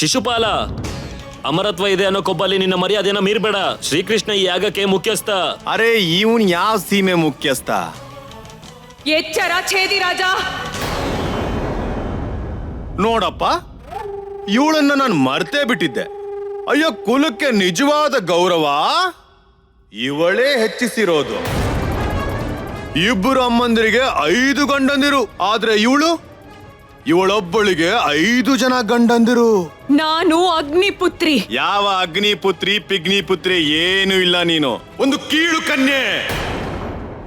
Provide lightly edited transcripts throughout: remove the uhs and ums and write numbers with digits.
ಶಿಶುಪಾಲ, ಅಮರತ್ವ ಇದೆ ಅನ್ನೋ ಕೊಬ್ಬಲ್ಲಿ ನಿನ್ನ ಮರ್ಯಾದೆನ ಮೀರ್ಬೇಡ. ಶ್ರೀಕೃಷ್ಣ ಈ ಯಾಗಕ್ಕೆ ಮುಖ್ಯಸ್ಥ. ಅರೆ ಇವನ್ ಯಾವ ಸೀಮೆ ಮುಖ್ಯಸ್ಥ? ಎಚ್ಚರ ಛೇದಿ ರಾಜ. ನೋಡಪ್ಪ, ಇವಳನ್ನ ನಾನು ಮರ್ತೇ ಬಿಟ್ಟಿದ್ದೆ. ಅಯ್ಯೋ, ಕುಲಕ್ಕೆ ನಿಜವಾದ ಗೌರವ ಇವಳೇ ಹೆಚ್ಚಿಸಿರೋದು. ಇಬ್ಬರು ಅಮ್ಮಂದಿರಿಗೆ 5 ಗಂಡಂದಿರು, ಆದ್ರೆ ಇವಳೊಬ್ಬಳಿಗೆ 5 ಜನ ಗಂಡಂದಿರು. ನಾನು ಅಗ್ನಿಪುತ್ರಿ. ಯಾವ ಅಗ್ನಿಪುತ್ರಿ ಪಿಗ್ನಿಪುತ್ರಿ ಏನು ಇಲ್ಲ. ನೀನು ಒಂದು ಕೀಳು ಕನ್ಯೆ.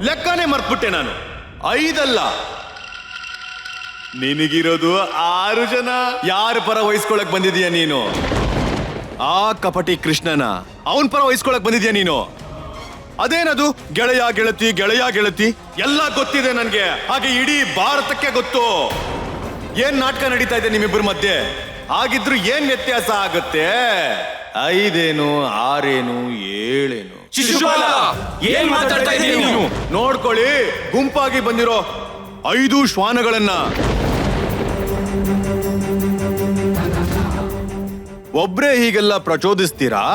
ಲೆಕ್ಕನೇ ಮರ್ತ್ಬಿಟ್ಟೆ ನಾನು. 5 ಅಲ್ಲ, ನಿನಗಿರೋದು 6 ಜನ. ಯಾರ ಪರ ವಹಿಸ್ಕೊಳಕ್ ಬಂದಿದೀಯ ನೀನು? ಆ ಕಪಟಿ ಕೃಷ್ಣನ ಅವನ್ ಪರ ವಹಿಸ್ಕೊಳಕ್ ಬಂದಿದ್ಯಾ ನೀನು? ಅದೇನದು ಗೆಳೆಯ ಗೆಳತಿ ಗೆಳೆಯ ಗೆಳತಿ ಎಲ್ಲ ಗೊತ್ತಿದೆ ನನ್ಗೆ. ಹಾಗೆ ಇಡೀ ಭಾರತಕ್ಕೆ ಗೊತ್ತು ಏನ್ ನಾಟಕ ನಡೀತಾ ಇದೆ ನಿಮ್ಮಿಬ್ಬರ ಮಧ್ಯೆ. ಹಾಗಿದ್ರು ಏನ್ ವ್ಯತ್ಯಾಸ ಆಗುತ್ತೆ? 5 ಏನು 6 ಏನು 7 ಏನು? ಶಿಶುಪಾಲ, ಏನ್ ಮಾತಾಡ್ತಾ ಇದೀಯ ನೀನು? ನೋಡ್ಕೊಳ್ಳಿ, ಗುಂಪಾಗಿ ಬಂದಿರೋ 5 ಶ್ವಾನಗಳನ್ನ ಒಬ್ರೇ ಹೀಗೆಲ್ಲ ಪ್ರಚೋದಿಸ್ತೀರಾ?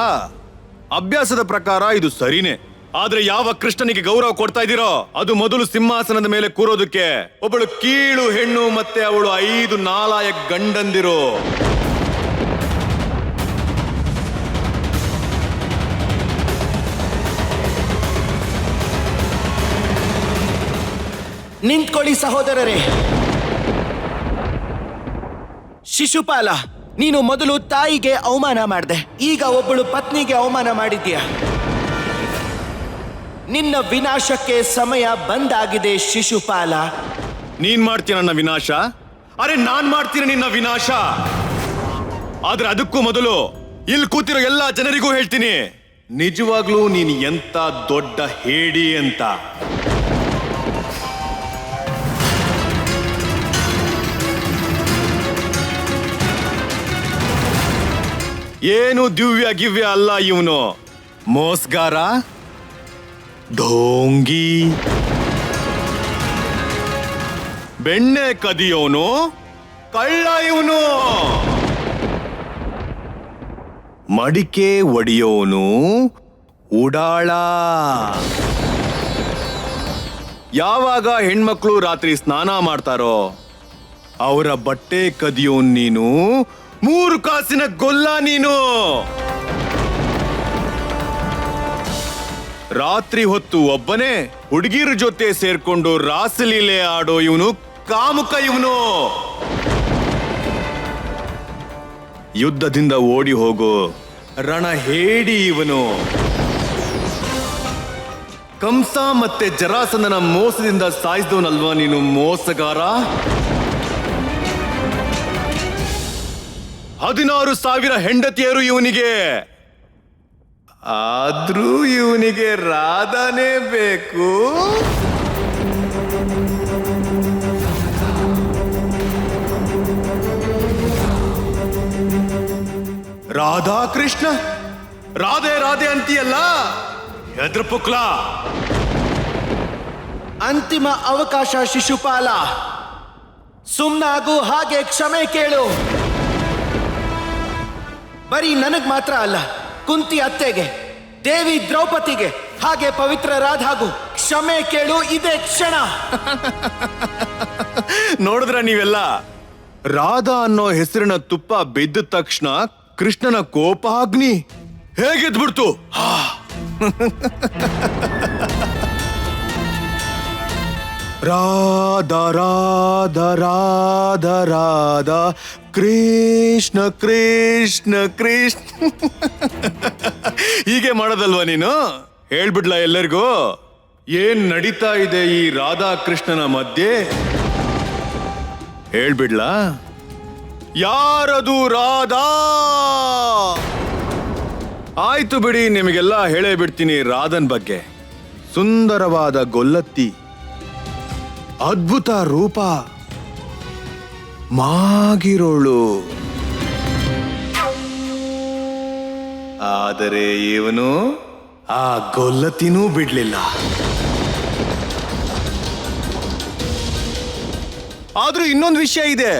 ಅಭ್ಯಾಸದ ಪ್ರಕಾರ ಇದು ಸರಿನೇ. ಆದ್ರೆ ಯಾವ ಕೃಷ್ಣನಿಗೆ ಗೌರವ ಕೊಡ್ತಾ ಇದ್ದೀರೋ ಅದು ಮೊದಲು ಸಿಂಹಾಸನದ ಮೇಲೆ ಕೂರೋದಕ್ಕೆ ಒಬ್ಬಳು ಕೀಳು ಹೆಣ್ಣು ಮತ್ತೆ ಅವಳು 5 ನಾಲಾಯಕ ಗಂಡಂದಿರು. ನಿಂತ್ಕೊಳ್ಳಿ ಸಹೋದರರೇ. ಶಿಶುಪಾಲ, ನೀನು ಮೊದಲು ತಾಯಿಗೆ ಅವಮಾನ ಮಾಡಿದೆ, ಈಗ ಒಬ್ಬಳು ಪತ್ನಿಗೆ ಅವಮಾನ ಮಾಡಿದ್ಯಾ. ನಿನ್ನ ವಿನಾಶಕ್ಕೆ ಸಮಯ ಬಂದಾಗಿದೆ ಶಿಶುಪಾಲ. ನೀನ್ ಮಾಡ್ತೀಯ ನನ್ನ ವಿನಾಶ? ಅರೆ ನಾನ್ ಮಾಡ್ತೀನಿ ನಿನ್ನ ವಿನಾಶ. ಆದ್ರೆ ಅದಕ್ಕೂ ಮೊದಲು ಇಲ್ಲಿ ಕೂತಿರೋ ಎಲ್ಲಾ ಜನರಿಗೂ ಹೇಳ್ತೀನಿ, ನಿಜವಾಗ್ಲೂ ನೀನ್ ಎಂತ ದೊಡ್ಡ ಹೇಡಿ ಅಂತ. ಏನು ದಿವ್ಯ ಗಿವ್ಯ ಅಲ್ಲ ಇವನು. ಮೋಸ್ಗಾರ, ಢೋಂಗಿ, ಬೆಣ್ಣೆ ಕದಿಯೋನು, ಕಳ್ಳ ಇವನು. ಮಡಿಕೆ ಒಡೆಯೋನು, ಉಡಾಳ. ಯಾವಾಗ ಹೆಣ್ಮಕ್ಳು ರಾತ್ರಿ ಸ್ನಾನ ಮಾಡ್ತಾರೋ ಅವರ ಬಟ್ಟೆ ಕದಿಯೋನ್ ನೀನು. 3 ಕಾಸಿನ ಗೊಲ್ಲ ನೀನು. ರಾತ್ರಿ ಹೊತ್ತು ಒಬ್ಬನೇ ಹುಡುಗಿರ ಜೊತೆ ಸೇರ್ಕೊಂಡು ರಾಸಲೀಲೆ ಆಡೋ ಇವನು ಕಾಮುಕ. ಇವನು ಯುದ್ಧದಿಂದ ಓಡಿ ಹೋಗೋ ರಣ ಹೇಡಿ ಇವನು. ಕಂಸ ಮತ್ತೆ ಜರಾಸಂಧನ ಮೋಸದಿಂದ ಸಾಯಿಸಿದವನಲ್ವಾ ನೀನು ಮೋಸಗಾರ. 16,000 ಹೆಂಡತಿಯರು ಇವನಿಗೆ. ಆದ್ರೂ ಇವನಿಗೆ ರಾಧಾನೇ ಬೇಕು. ರಾಧಾ ಕೃಷ್ಣ, ರಾಧೆ ರಾಧೆ ಅಂತೀಯಲ್ಲ, ಎದ್ರ ಪುಕ್ಲ. ಅಂತಿಮ ಅವಕಾಶ ಶಿಶುಪಾಲ, ಸುಮ್ನಾಗು, ಹಾಗೆ ಕ್ಷಮೆ ಕೇಳು. ಬರೀ ನನಗ್ ಮಾತ್ರ ಅಲ್ಲ, ಕುಂತಿ ಅತ್ತೆಗೆ, ದೇವಿ ದ್ರೌಪದಿಗೆ, ಹಾಗೆ ಪವಿತ್ರ ರಾಧಾಗೂ ಕ್ಷಮೆ ಕೇಳು ಇದೇ ಕ್ಷಣ. ನೋಡಿದ್ರ ನೀವೆಲ್ಲ, ರಾಧಾ ಅನ್ನೋ ಹೆಸರಿನ ತುಪ್ಪ ಬಿದ್ದ ತಕ್ಷಣ ಕೃಷ್ಣನ ಕೋಪಾಗ್ನಿ ಹೇಗೆದ್ಬಿಡ್ತು. ರಾಧಾ ರಾಧಾ ರಾಧಾ ರಾಧಾ ಕೃಷ್ಣ ಕೃಷ್ಣ ಕೃಷ್ಣ. ಹೀಗೆ ಮಾಡೋದಲ್ವಾ ನೀನು? ಹೇಳ್ಬಿಡ್ಲಾ ಎಲ್ಲರಿಗೂ ಏನ್ ನಡೀತಾ ಇದೆ ಈ ರಾಧಾ ಕೃಷ್ಣನ ಮಧ್ಯೆ? ಹೇಳ್ಬಿಡ್ಲಾ? ಯಾರದು ರಾಧಾ? ಆಯ್ತು ಬಿಡಿ, ನಿಮಗೆಲ್ಲ ಹೇಳೇ ಬಿಡ್ತೀನಿ ರಾಧನ್ ಬಗ್ಗೆ. ಸುಂದರವಾದ ಗೊಲ್ಲತ್ತಿ, ಅದ್ಭುತ ರೂಪ, ಮಾಗಿರೋಳು. ಆದರೆ ಇವನು ಆ ಗೊಲ್ಲತ್ತಿನೂ ಬಿಡ್ಲಿಲ್ಲ. ಆದ್ರೂ ಇನ್ನೊಂದು ವಿಷಯ ಇದೆ.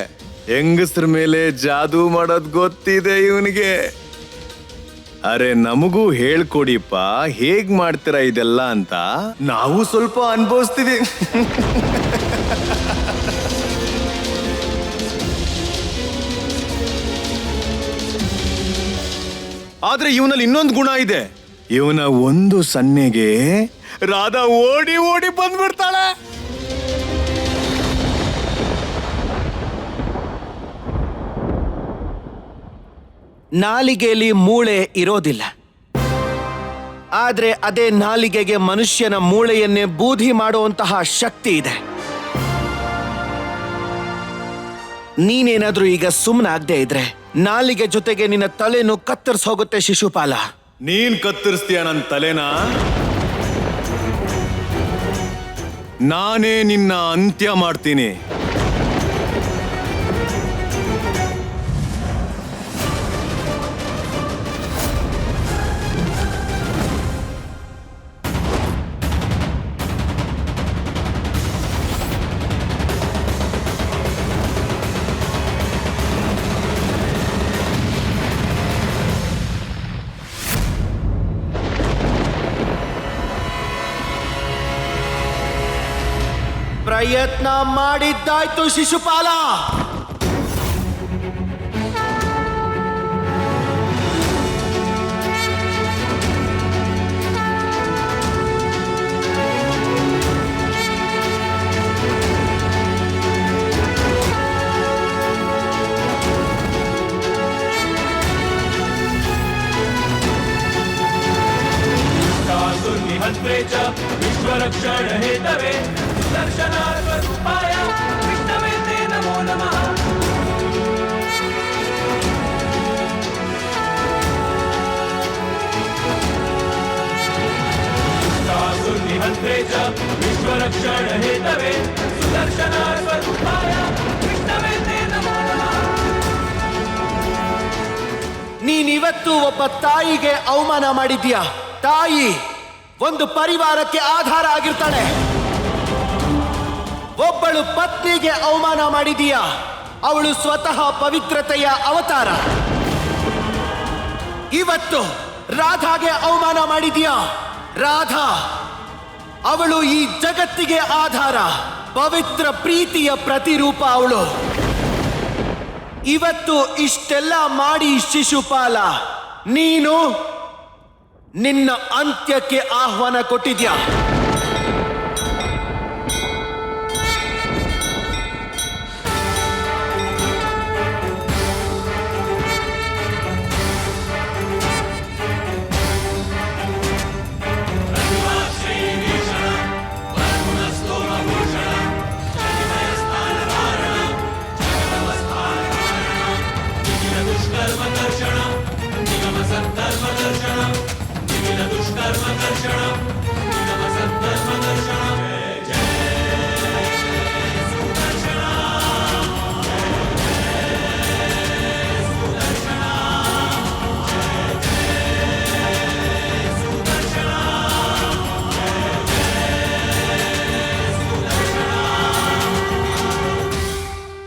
ಹೆಂಗಸ್ರ ಮೇಲೆ ಜಾದೂ ಮಾಡೋದ್ ಗೊತ್ತಿದೆ ಇವನಿಗೆ. ಅರೆ ನಮಗೂ ಹೇಳ್ಕೊಡಿಪ್ಪ, ಹೇಗ್ ಮಾಡ್ತೀರಾ ಇದೆಲ್ಲ ಅಂತ ನಾವು ಸ್ವಲ್ಪ ಅನುಭವಿಸ್ತೀವಿ. ಆದ್ರೆ ಇವನಲ್ಲಿ ಇನ್ನೊಂದು ಗುಣ ಇದೆ. ಇವನ ಒಂದು ಸನ್ನೆಗೆ ರಾಧಾ ಓಡಿ ಓಡಿ ಬಂದ್ಬಿಡ್ತಾಳೆ. ನಾಲಿಗೆಯಲ್ಲಿ ಮೂಳೆ ಇರೋದಿಲ್ಲ, ಆದ್ರೆ ಅದೇ ನಾಲಿಗೆಗೆ ಮನುಷ್ಯನ ಮೂಳೆಯನ್ನೇ ಬೂದಿ ಮಾಡುವಂತಹ ಶಕ್ತಿ ಇದೆ. ನೀನೇನಾದ್ರೂ ಈಗ ಸುಮ್ಮನಾಗದೆ ಇದ್ರೆ ನಾಲಿಗೆ ಜೊತೆಗೆ ನಿನ್ನ ತಲೆನೂ ಕತ್ತರಿಸ್ ಹೋಗುತ್ತೆ ಶಿಶುಪಾಲ. ನೀನ್ ಕತ್ತರಿಸ್ತೀಯ ನನ್ನ ತಲೆನ? ನಾನೇ ನಿನ್ನ ಅಂತ್ಯ ಮಾಡ್ತೀನಿ. ಪ್ರಯತ್ನ ಮಾಡಿದ್ದಾಯ್ತು ಶಿಶುಪಾಲ. हन्त्रे च विश्वरक्षण हेतवे दर्शनार्थ-रूपाय विष्णवे ते नमो नमः। हन्त्रे च विश्वरक्षण हेतवे सुदर्शनार्थ-रूपाय विष्णवे ते नमो नमः। ನೀನಿವತ್ತು ಒಬ್ಬ ತಾಯಿಗೆ ಅವಮಾನ ಮಾಡಿದ್ಯಾ. ತಾಯಿ ಒಂದು ಪರಿವಾರಕ್ಕೆ ಆಧಾರ ಆಗಿರ್ತಾಳೆ. ಒಬ್ಬಳು ಪತ್ನಿಗೆ ಅವಮಾನ ಮಾಡಿದೀಯಾ, ಅವಳು ಸ್ವತಃ ಪವಿತ್ರತೆಯ ಅವತಾರ. ಇವತ್ತು ರಾಧಾಗೆ ಅವಮಾನ ಮಾಡಿದೀಯಾ. ರಾಧಾ ಅವಳು ಈ ಜಗತ್ತಿಗೆ ಆಧಾರ, ಪವಿತ್ರ ಪ್ರೀತಿಯ ಪ್ರತಿರೂಪ ಅವಳು. ಇವತ್ತು ಇಷ್ಟೆಲ್ಲ ಮಾಡಿ ಶಿಶುಪಾಲ, ನೀನು ನಿನ್ನ ಅಂತ್ಯಕ್ಕೆ ಆಹ್ವಾನ ಕೊಟ್ಟಿದ್ಯಾ.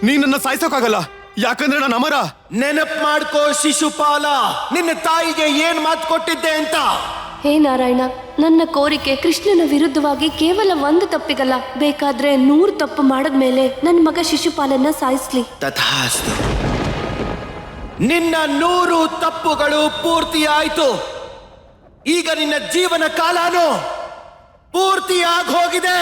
ನೀ ನನ್ನ ಸಾಯಿಸೋಕ್ಕಾಗಲ್ಲ, ಯಾಕಂದ್ರೆ ನಾನು ಅಮರ. ನೆನಪು ಮಾಡ್ಕೋ ಶಿಶುಪಾಲ, ನಿನ್ನ ತಾಯಿಗೆ ಏನ್ ಮಾತು ಕೊಟ್ಟಿದ್ದೆ ಅಂತ. ಹೇ ನಾರಾಯಣ, ನನ್ನ ಕೋರಿಕೆ ಕೃಷ್ಣನ ವಿರುದ್ಧವಾಗಿ ಕೇವಲ ಒಂದು ತಪ್ಪಿಗಲ್ಲ, ಬೇಕಾದ್ರೆ 100 ತಪ್ಪು ಮಾಡಿದ್ಮೇಲೆ ನನ್ನ ಮಗ ಶಿಶುಪಾಲನ್ನ ಸಾಯಿಸ್ಲಿ. ತಥಾಸ್ತು. ನಿನ್ನ 100 ತಪ್ಪುಗಳು ಪೂರ್ತಿ ಆಯ್ತು. ಈಗ ನಿನ್ನ ಜೀವನ ಕಾಲನು ಪೂರ್ತಿಯಾಗಿ ಹೋಗಿದೆ.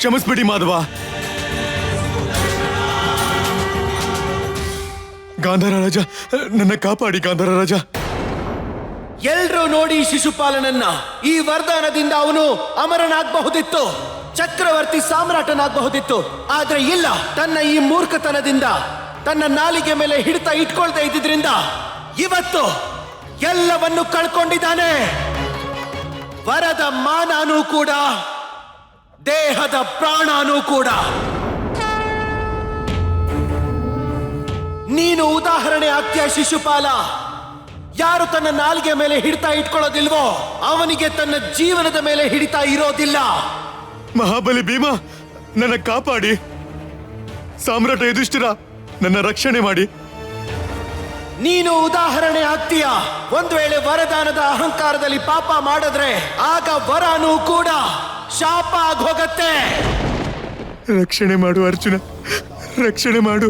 ಕ್ಷಮಿಸ್ಬಿಡಿ ಮಾಧವ. ಗಾಂಧಾರ ರಾಜ, ನನ್ನ ಕಾಪಾಡಿ ಗಾಂಧಾರ ರಾಜ. ಎಲ್ರೂ ನೋಡಿ ಶಿಶುಪಾಲನನ್ನ. ಈ ವರದಾನದಿಂದ ಅವನು ಅಮರನಾಗಬಹುದಿತ್ತು, ಚಕ್ರವರ್ತಿ ಸಾಮ್ರಾಟನಾಗಬಹುದಿತ್ತು. ಆದ್ರೆ ಇಲ್ಲ, ತನ್ನ ಈ ಮೂರ್ಖತನದಿಂದ ತನ್ನ ನಾಲಿಗೆ ಮೇಲೆ ಹಿಡಿತ ಇಟ್ಕೊಳ್ತಾ ಇದ್ದಿದ್ರಿಂದ ಇವತ್ತು ಎಲ್ಲವನ್ನು ಕಳ್ಕೊಂಡಿದ್ದಾನೆ. ವರದ ಮಾನನೂ ಕೂಡ, ದೇಹದ ಪ್ರಾಣನೂ ಕೂಡ. ನೀನು ಉದಾಹರಣೆ ಆಗ್ತೀಯ ಶಿಶುಪಾಲ. ಯಾರು ತನ್ನ ನಾಲಿಗೆ ಮೇಲೆ ಹಿಡಿತಾ ಇಟ್ಕೊಳ್ಳೋದಿಲ್ವೋ ಅವನಿಗೆ ತನ್ನ ಜೀವನದ ಮೇಲೆ ಹಿಡಿತಾ ಇರೋದಿಲ್ಲ. ಮಹಾಬಲಿ ಭೀಮ, ನನ್ನ ಕಾಪಾಡಿ. ಸಾಮ್ರಾಟ ಯುಧಿಷ್ಠಿರ, ನನ್ನ ರಕ್ಷಣೆ ಮಾಡಿ. ನೀನು ಉದಾಹರಣೆ ಆಗ್ತೀಯ. ಒಂದ್ ವೇಳೆ ವರದಾನದ ಅಹಂಕಾರದಲ್ಲಿ ಪಾಪ ಮಾಡಿದ್ರೆ ಆಗ ವರನೂ ಕೂಡ ಶಾಪ ಆಗೋಗತ್ತೆ. ರಕ್ಷಣೆ ಮಾಡು ಅರ್ಜುನ, ರಕ್ಷಣೆ ಮಾಡು.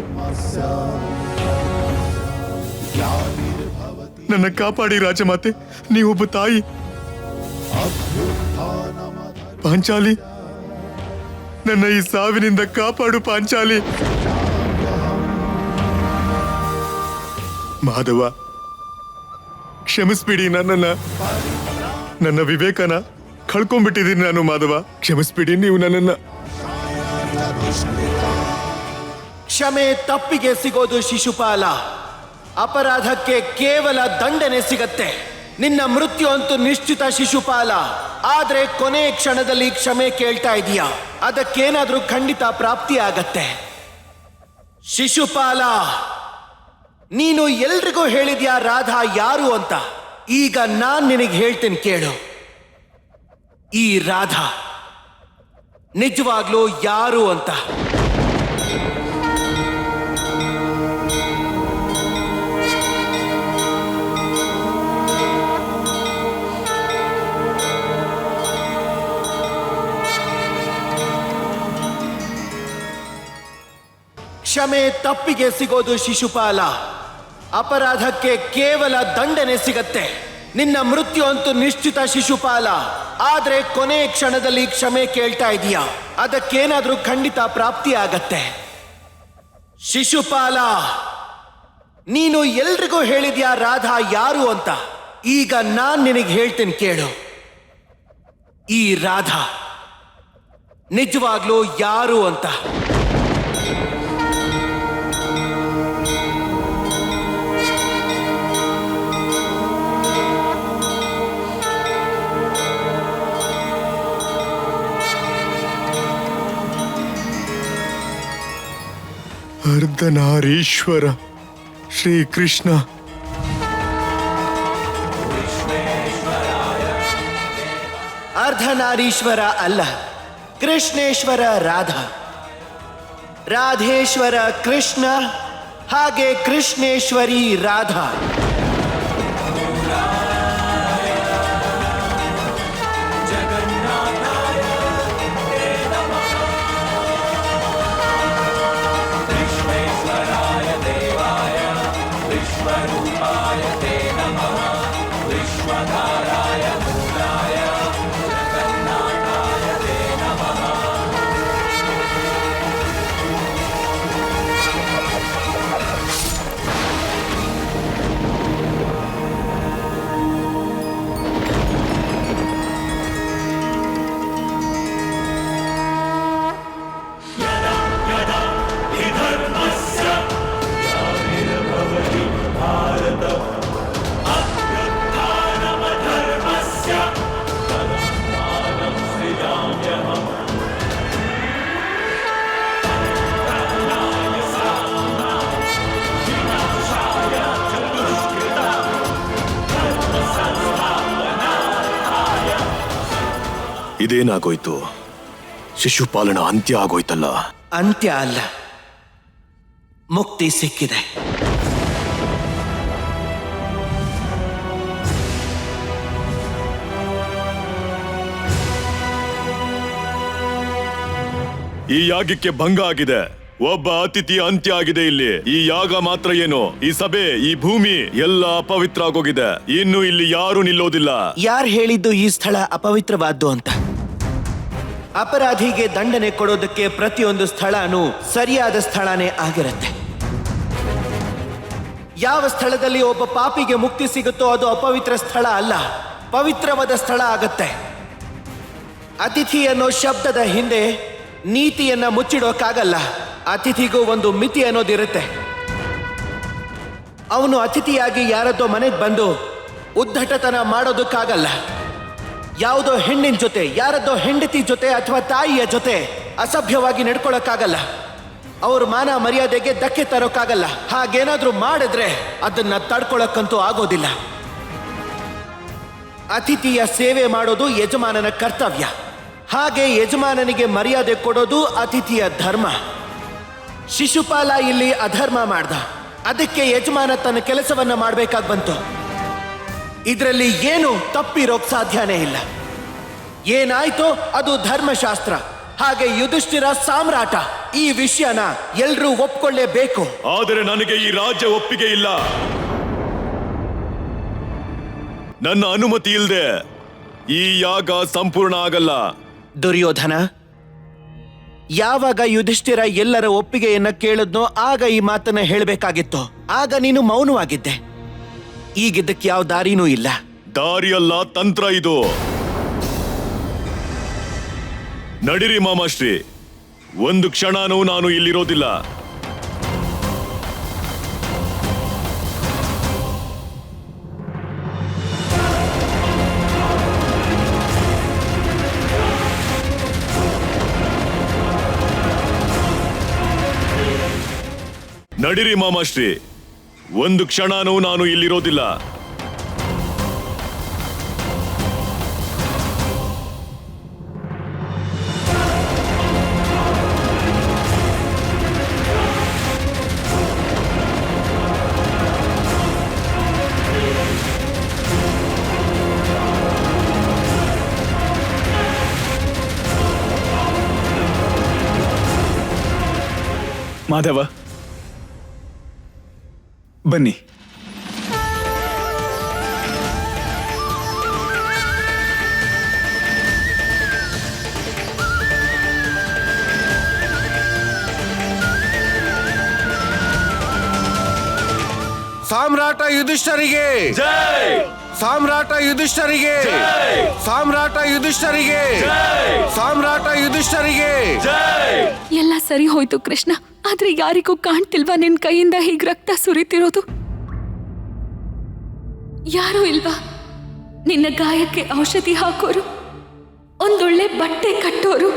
ನನ್ನ ಕಾಪಾಡಿ ರಾಜಮಾತೆ, ನೀವೊಬ್ಬ ತಾಯಿ. ಪಾಂಚಾಲಿ, ನನ್ನ ಈ ಸಾವಿನಿಂದ ಕಾಪಾಡು ಪಾಂಚಾಲಿ. ಮಾಧವ, ಕ್ಷಮಿಸ್ಬಿಡಿ ನನ್ನನ್ನ. ನನ್ನ ವಿವೇಕನ ಕಳ್ಕೊಂಡ್ಬಿಟ್ಟಿದ್ದೀನಿ ನಾನು. ಮಾಧವ, ಕ್ಷಮಿಸ್ಬಿಡಿ ನೀವು ನನ್ನನ್ನ. ಕ್ಷಮೆ ತಪ್ಪಿಗೆ ಸಿಗೋದು ಶಿಶುಪಾಲ. ಅಪರಾಧಕ್ಕೆ ಕೇವಲ ದಂಡನೆ ಸಿಗತ್ತೆ. ನಿನ್ನ ಮೃತ್ಯು ಅಂತೂ ನಿಶ್ಚಿತ ಶಿಶುಪಾಲ. ಆದ್ರೆ ಕೊನೆ ಕ್ಷಣದಲ್ಲಿ ಕ್ಷಮೆ ಕೇಳ್ತಾ ಇದೀಯ, ಅದಕ್ಕೇನಾದ್ರೂ ಖಂಡಿತ ಪ್ರಾಪ್ತಿ ಆಗತ್ತೆ. ಶಿಶುಪಾಲ, ನೀನು ಎಲ್ರಿಗೂ ಹೇಳಿದ್ಯಾ ರಾಧಾ ಯಾರು ಅಂತ. ಈಗ ನಾನ್ ನಿನಗೆ ಹೇಳ್ತೀನಿ ಕೇಳು. ಈ ರಾಧಾ ನಿಜವಾಗ್ಲೂ ಯಾರು ಅಂತ. ಕ್ಷಮೆ ತಪ್ಪಿಗೆ ಸಿಗೋದು ಶಿಶುಪಾಲ. ಅಪರಾಧಕ್ಕೆ ಕೇವಲ ದಂಡನೆ ಸಿಗತ್ತೆ. ನಿನ್ನ ಮೃತ್ಯು ಅಂತೂ ನಿಶ್ಚಿತ ಶಿಶುಪಾಲ. ಆದ್ರೆ ಕೊನೆ ಕ್ಷಣದಲ್ಲಿ ಕ್ಷಮೆ ಕೇಳ್ತಾ ಇದೀಯ, ಅದಕ್ಕೇನಾದ್ರೂ ಖಂಡಿತ ಪ್ರಾಪ್ತಿ ಆಗತ್ತೆ. ಶಿಶುಪಾಲ, ನೀನು ಎಲ್ರಿಗೂ ಹೇಳಿದ್ಯಾ ರಾಧಾ ಯಾರು ಅಂತ. ಈಗ ನಾನ್ ನಿನಗೆ ಹೇಳ್ತೀನಿ ಕೇಳು. ಈ ರಾಧಾ ನಿಜವಾಗ್ಲೂ ಯಾರು ಅಂತ. ಅರ್ಧನಾರೀಶ್ವರ ಶ್ರೀಕೃಷ್ಣ. ಅರ್ಧನಾರೀಶ್ವರ ಅಲ್ಲ, ಕೃಷ್ಣೇಶ್ವರ ರಾಧಾ. ರಾಧೇಶ್ವರ ಕೃಷ್ಣ, ಹಾಗೆ ಕೃಷ್ಣೇಶ್ವರಿ ರಾಧಾ. ಇದೇನಾಗೋಯ್ತು? ಶಿಶುಪಾಲನ ಅಂತ್ಯ ಆಗೋಯ್ತಲ್ಲ. ಅಂತ್ಯ ಅಲ್ಲ, ಮುಕ್ತಿ ಸಿಕ್ಕಿದೆ. ಈ ಯಾಗಕ್ಕೆ ಭಂಗ ಆಗಿದೆ. ಒಬ್ಬ ಅತಿಥಿ ಅಂತ್ಯ ಆಗಿದೆ ಇಲ್ಲಿ. ಈ ಯಾಗ ಮಾತ್ರ ಏನು, ಈ ಸಭೆ, ಈ ಭೂಮಿ ಎಲ್ಲ ಅಪವಿತ್ರ ಆಗೋಗಿದೆ. ಇನ್ನು ಇಲ್ಲಿ ಯಾರು ನಿಲ್ಲೋದಿಲ್ಲ. ಯಾರು ಹೇಳಿದ್ದು ಈ ಸ್ಥಳ ಅಪವಿತ್ರವಾದ್ದು ಅಂತ? ಅಪರಾಧಿಗೆ ದಂಡನೆ ಕೊಡೋದಕ್ಕೆ ಪ್ರತಿಯೊಂದು ಸ್ಥಳನೂ ಸರಿಯಾದ ಸ್ಥಳನೇ ಆಗಿರುತ್ತೆ. ಯಾವ ಸ್ಥಳದಲ್ಲಿ ಒಬ್ಬ ಪಾಪಿಗೆ ಮುಕ್ತಿ ಸಿಗುತ್ತೋ ಅದು ಅಪವಿತ್ರ ಸ್ಥಳ ಅಲ್ಲ, ಪವಿತ್ರವಾದ ಸ್ಥಳ ಆಗತ್ತೆ. ಅತಿಥಿ ಅನ್ನೋ ಶಬ್ದದ ಹಿಂದೆ ನೀತಿಯನ್ನ ಮುಚ್ಚಿಡೋಕ್ಕಾಗಲ್ಲ. ಅತಿಥಿಗೂ ಒಂದು ಮಿತಿ ಅನ್ನೋದಿರುತ್ತೆ. ಅವನು ಅತಿಥಿಯಾಗಿ ಯಾರದ್ದೋ ಮನೆಗೆ ಬಂದು ಉದ್ದಟತನ ಮಾಡೋದಕ್ಕಾಗಲ್ಲ. ಯಾವುದೋ ಹೆಣ್ಣಿನ ಜೊತೆ, ಯಾರದ್ದೋ ಹೆಂಡತಿ ಜೊತೆ ಅಥವಾ ತಾಯಿಯ ಜೊತೆ ಅಸಭ್ಯವಾಗಿ ನಡ್ಕೊಳ್ಳೋಕ್ಕಾಗಲ್ಲ. ಅವ್ರ ಮಾನ ಮರ್ಯಾದೆಗೆ ಧಕ್ಕೆ ತರೋಕ್ಕಾಗಲ್ಲ. ಹಾಗೇನಾದ್ರೂ ಮಾಡಿದ್ರೆ ಅದನ್ನ ತಡ್ಕೊಳಕ್ಕಂತೂ ಆಗೋದಿಲ್ಲ. ಅತಿಥಿಯ ಸೇವೆ ಮಾಡೋದು ಯಜಮಾನನ ಕರ್ತವ್ಯ. ಹಾಗೆ ಯಜಮಾನನಿಗೆ ಮರ್ಯಾದೆ ಕೊಡೋದು ಅತಿಥಿಯ ಧರ್ಮ. ಶಿಶುಪಾಲ ಇಲ್ಲಿ ಅಧರ್ಮ ಮಾಡ್ದ. ಅದಕ್ಕೆ ಯಜಮಾನ ತನ್ನ ಕೆಲಸವನ್ನ ಮಾಡ್ಬೇಕಾಗ್ ಬಂತು. ಇದರಲ್ಲಿ ಏನು ತಪ್ಪಿರೋಕ್ ಸಾಧ್ಯನೇ ಇಲ್ಲ. ಏನಾಯ್ತೋ ಅದು ಧರ್ಮಶಾಸ್ತ್ರ. ಹಾಗೆ ಯುಧಿಷ್ಠಿರ ಸಾಮ್ರಾಟ. ಈ ವಿಷಯನ ಎಲ್ರೂ ಒಪ್ಕೊಳ್ಳೇಬೇಕು. ಆದರೆ ನನಗೆ ಈ ರಾಜ್ಯ ಒಪ್ಪಿಗೆ ಇಲ್ಲ. ನನ್ನ ಅನುಮತಿ ಇಲ್ಲದೆ ಈ ಯಾಗ ಸಂಪೂರ್ಣ ಆಗಲ್ಲ. ದುರ್ಯೋಧನ, ಯಾವಾಗ ಯುಧಿಷ್ಠಿರ ಎಲ್ಲರ ಒಪ್ಪಿಗೆಯನ್ನ ಕೇಳಿದ್ನೋ ಆಗ ಈ ಮಾತನ್ನ ಹೇಳಬೇಕಾಗಿತ್ತು. ಆಗ ನೀನು ಮೌನವಾಗಿದ್ದೆ. ಈಗಿದ್ದಕ್ಕೆ ಯಾವ ದಾರಿನೂ ಇಲ್ಲ. ದಾರಿಯಲ್ಲ, ತಂತ್ರ ಇದು. ನಡಿರಿ ಮಾಮಾಶ್ರೀ, ಒಂದು ಕ್ಷಣನೂ ನಾನು ಇಲ್ಲಿರೋದಿಲ್ಲ. ನಡಿರಿ ಮಾಮಾಶ್ರೀ, ಒಂದು ಕ್ಷಣನೂ ನಾನು ಇಲ್ಲಿರೋದಿಲ್ಲ. ಮಾಧವ, ಬನ್ನಿ. ಸಾಮ್ರಾಟ ಯುಧಿಷ್ಠರಿಗೆ, ಸಾಮ್ರಾಟ ಯುಧಿಷ್ಠರಿಗೆ, ಸಾಮ್ರಾಟ ಯುಧಿಷ್ಠರಿಗೆ, ಸಾಮ್ರಾಟ ಯುಧಿಷ್ಠರಿಗೆ. ಎಲ್ಲ ಸರಿ ಹೋಯ್ತು ಕೃಷ್ಣ. ಆದ್ರೆ ಯಾರಿಗೂ ಕಾಣ್ತಿಲ್ವಾ ನಿನ್ ಕೈಯಿಂದ ಹೀಗ್ ರಕ್ತ ಸುರಿತಿರೋದು? ಯಾರೂ ಇಲ್ವಾ ನಿನ್ನ ಗಾಯಕ್ಕೆ ಔಷಧಿ ಹಾಕೋರು, ಒಂದೊಳ್ಳೆ ಬಟ್ಟೆ ಕಟ್ಟೋರು?